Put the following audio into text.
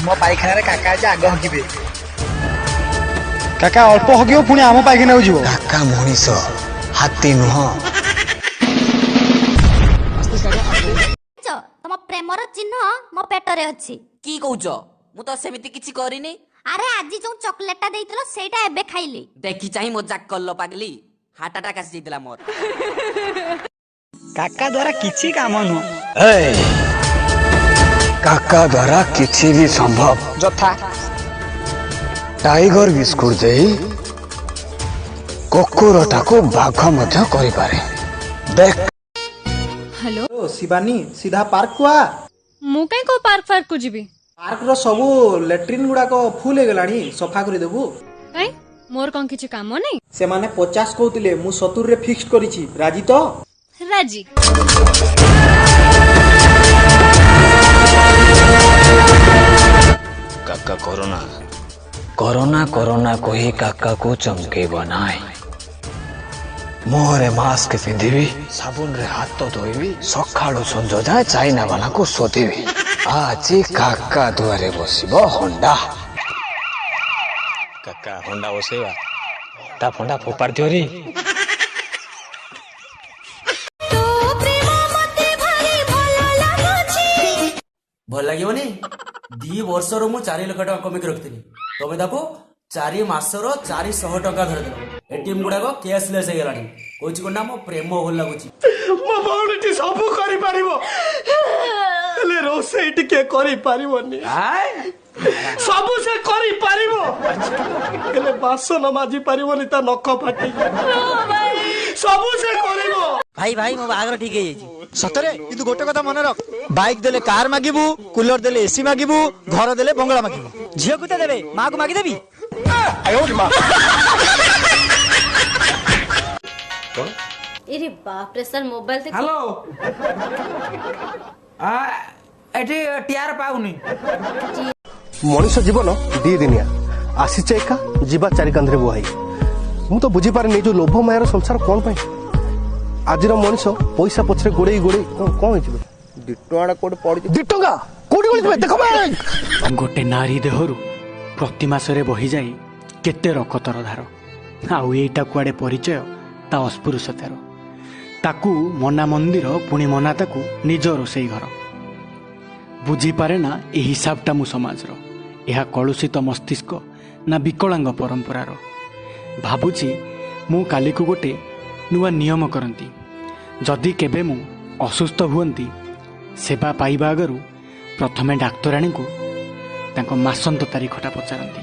आम पाइखाना काका आज आग हगिबे। काका अल्प हगियो पुणी आम पाइखाना जीव। काका मनीष हाथी नुह। तम प्रेमर चिन्ह मो पेटरे अछि। की कहूच मु तो सेमिति किछि करिनी। अरे आज जो चॉकलेटटा देइतलो सेटा एबे खाइली। देखि चाहि मजाक करलो पागली। हार्ट अटैक आसी जइतला मोर। काका द्वारा किछि काम नु। काका द्वारा किछि भी संभव। जथा टाइगर बिस्कुट दे कुकुरटा को बाघ मध्य करि पारे। देख। हेलो शिवानी सीधा पार्क को आ। मु कहीं को पार्क को जीवी। पार्क रो सबु लेट्रिन गुडा को फुल हे गलानी सफा करि देबु। काई मोर कोन किछि काम नै। से माने 50 कहतिले मु 70 रे फिक्स करिछि। राजी तो? राजी। काका कोरोना कोरोना कोरोना कही काका को चमके बनाए। मुहरे मास्क पिंधिबी साबुन रे हाथ धोइबी सकाळु संज जाए चाइना वाला को सोधिबी। आज काका दुआरे बसिबो होंडा। काका होंडा बसेबा होंडा फोंडा फोपार दियो रे। भल लागिबनी 2 वर्ष रो मु 4 लाख टका कमी रखथि। तमे ताको 4 मासर 400 टका धर दे। एटीएम गुडा को कैशलेस हे गलानी। कोछि कोना मो प्रेम भल लागुछि। मो बाउंटी सब करि पारिबो। ले रोसे टिके करि पारिबोनी। सब से करि पारिबो। ले बासन माजी पारिबोनी ता नख फाटी। सब से करिबो। भाई भाई मो बागर ठीक हे जाइछि। सतरे किंतु गोटे कथा मन रख। बाइक देले कार मागिबू, कूलर देले एसी मागिबू, घर देले बंगला मागिबू। झियो कुते देबे मां को मागी देबी। एरे बाप रे सर मोबाइल ते। हेलो एठी टिआर पाउनी। मनुष्य जीवन 2 दिनिया आसीचे एका जीवा 4 कांधरे बुहाई। मु तो बुझी पारे नै जो लोभ मायार संसार कोन पई। आज मनुष्य पैसा पछरे गोड़े गोड़े कौन हो 2 टଙ୍କା कोड पड़ी 2 टଙ୍କା कोडी गोली देखो गोटे नारी देहरु प्रति मासरे बही जाई केते रकतर धार। आउ एटा कुआडे परिचय ता अस्पृश्यतार। ताकू मना मंदिर पुणी मना ताकू निज रोसई घर। बुझी पारे ना ए हिसाबटा मु समाजर। यह कलुषित मस्तिष्क ना विकलांग परंपरार। भाबुची मु काली को गोटे नुआ नियम करती। जदि केबे मु असुस्थ हुअंती सेवा पाइबा आगरू प्रथमे डाक्तराणी को तांको मासंत तारीखटा पचारती।